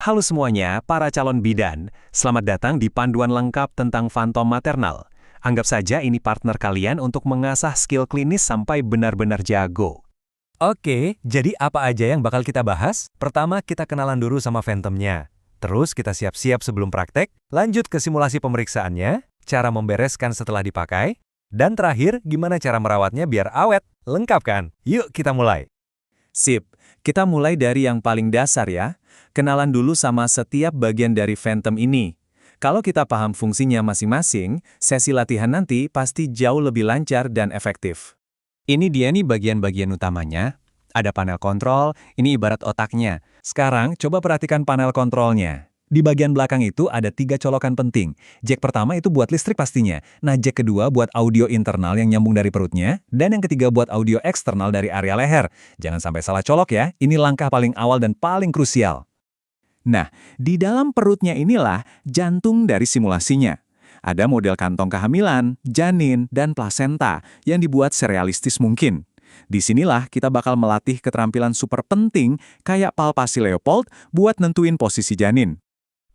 Halo semuanya, para calon bidan. Selamat datang di panduan lengkap tentang Phantom maternal. Anggap saja ini partner kalian untuk mengasah skill klinis sampai benar-benar jago. Oke, jadi apa aja yang bakal kita bahas? Pertama, kita kenalan dulu sama Phantom-nya. Terus kita siap-siap sebelum praktek, lanjut ke simulasi pemeriksaannya, cara membereskan setelah dipakai, dan terakhir, gimana cara merawatnya biar awet. Lengkap kan? Yuk kita mulai. Sip, kita mulai dari yang paling dasar ya. Kenalan dulu sama setiap bagian dari Phantom ini. Kalau kita paham fungsinya masing-masing, sesi latihan nanti pasti jauh lebih lancar dan efektif. Ini dia nih bagian-bagian utamanya. Ada panel kontrol, ini ibarat otaknya. Sekarang coba perhatikan panel kontrolnya. Di bagian belakang itu ada 3 colokan penting. Jack pertama itu buat listrik pastinya. Nah, jack kedua buat audio internal yang nyambung dari perutnya. Dan yang ketiga buat audio eksternal dari area leher. Jangan sampai salah colok ya, ini langkah paling awal dan paling krusial. Nah, di dalam perutnya inilah jantung dari simulasinya. Ada model kantong kehamilan, janin, dan plasenta yang dibuat serealistis mungkin. Disinilah kita bakal melatih keterampilan super penting kayak palpasi Leopold buat nentuin posisi janin.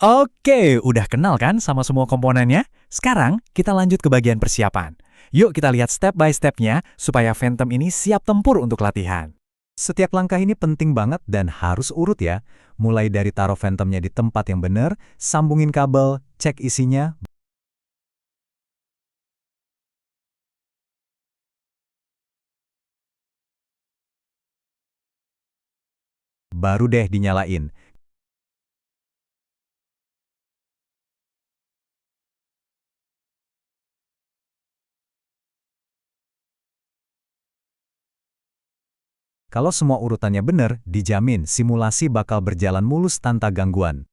Oke, udah kenal kan sama semua komponennya? Sekarang kita lanjut ke bagian persiapan. Yuk kita lihat step by step-nya supaya Phantom ini siap tempur untuk latihan. Setiap langkah ini penting banget dan harus urut ya. Mulai dari taruh Phantom-nya di tempat yang benar, sambungin kabel, cek isinya, baru deh dinyalain. Kalau semua urutannya benar, dijamin simulasi bakal berjalan mulus tanpa gangguan.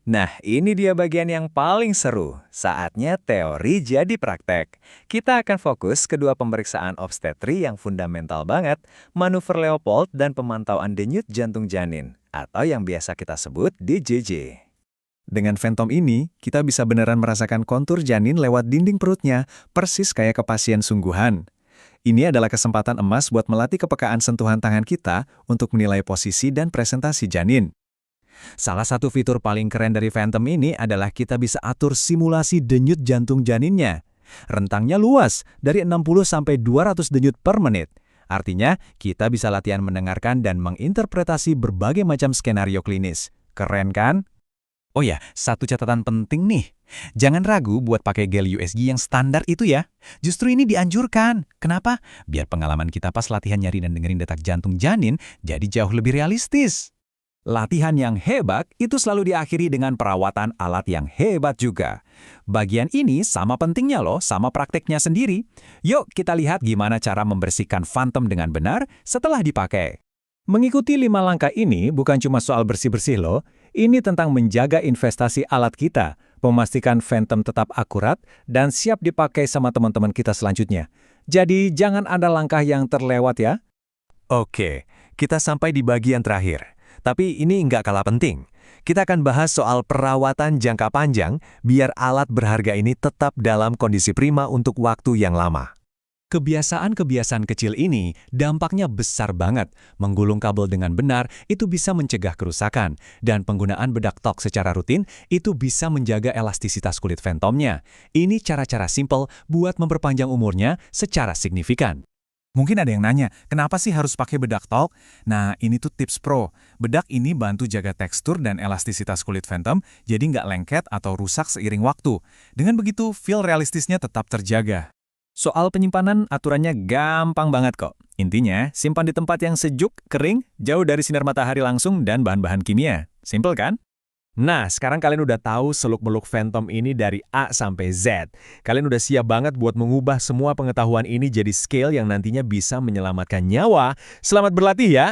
Nah, ini dia bagian yang paling seru. Saatnya teori jadi praktek. Kita akan fokus kedua pemeriksaan obstetri yang fundamental banget, manuver Leopold dan pemantauan denyut jantung janin, atau yang biasa kita sebut DJJ. Dengan Phantom ini, kita bisa beneran merasakan kontur janin lewat dinding perutnya, persis kayak ke pasien sungguhan. Ini adalah kesempatan emas buat melatih kepekaan sentuhan tangan kita untuk menilai posisi dan presentasi janin. Salah satu fitur paling keren dari Phantom ini adalah kita bisa atur simulasi denyut jantung janinnya. Rentangnya luas, dari 60 sampai 200 denyut per menit. Artinya, kita bisa latihan mendengarkan dan menginterpretasi berbagai macam skenario klinis. Keren kan? Oh ya, satu catatan penting nih. Jangan ragu buat pakai gel USG yang standar itu ya. Justru ini dianjurkan. Kenapa? Biar pengalaman kita pas latihan nyari dan dengerin detak jantung janin jadi jauh lebih realistis. Latihan yang hebat itu selalu diakhiri dengan perawatan alat yang hebat juga. Bagian ini sama pentingnya loh, sama prakteknya sendiri. Yuk kita lihat gimana cara membersihkan Phantom dengan benar setelah dipakai. Mengikuti 5 langkah ini bukan cuma soal bersih-bersih loh, ini tentang menjaga investasi alat kita, memastikan Phantom tetap akurat dan siap dipakai sama teman-teman kita selanjutnya. Jadi jangan ada langkah yang terlewat ya. Oke, kita sampai di bagian terakhir. Tapi ini nggak kalah penting. Kita akan bahas soal perawatan jangka panjang biar alat berharga ini tetap dalam kondisi prima untuk waktu yang lama. Kebiasaan-kebiasaan kecil ini dampaknya besar banget. Menggulung kabel dengan benar itu bisa mencegah kerusakan. Dan penggunaan bedak tok secara rutin itu bisa menjaga elastisitas kulit Phantom-nya. Ini cara-cara simple buat memperpanjang umurnya secara signifikan. Mungkin ada yang nanya, kenapa sih harus pakai bedak tok? Nah, ini tuh tips pro. Bedak ini bantu jaga tekstur dan elastisitas kulit Phantom, jadi nggak lengket atau rusak seiring waktu. Dengan begitu, feel realistisnya tetap terjaga. Soal penyimpanan, aturannya gampang banget kok. Intinya, simpan di tempat yang sejuk, kering, jauh dari sinar matahari langsung, dan bahan-bahan kimia. Simple kan? Nah, sekarang kalian udah tahu seluk-beluk Phantom ini dari A sampai Z. Kalian udah siap banget buat mengubah semua pengetahuan ini jadi skill yang nantinya bisa menyelamatkan nyawa. Selamat berlatih ya!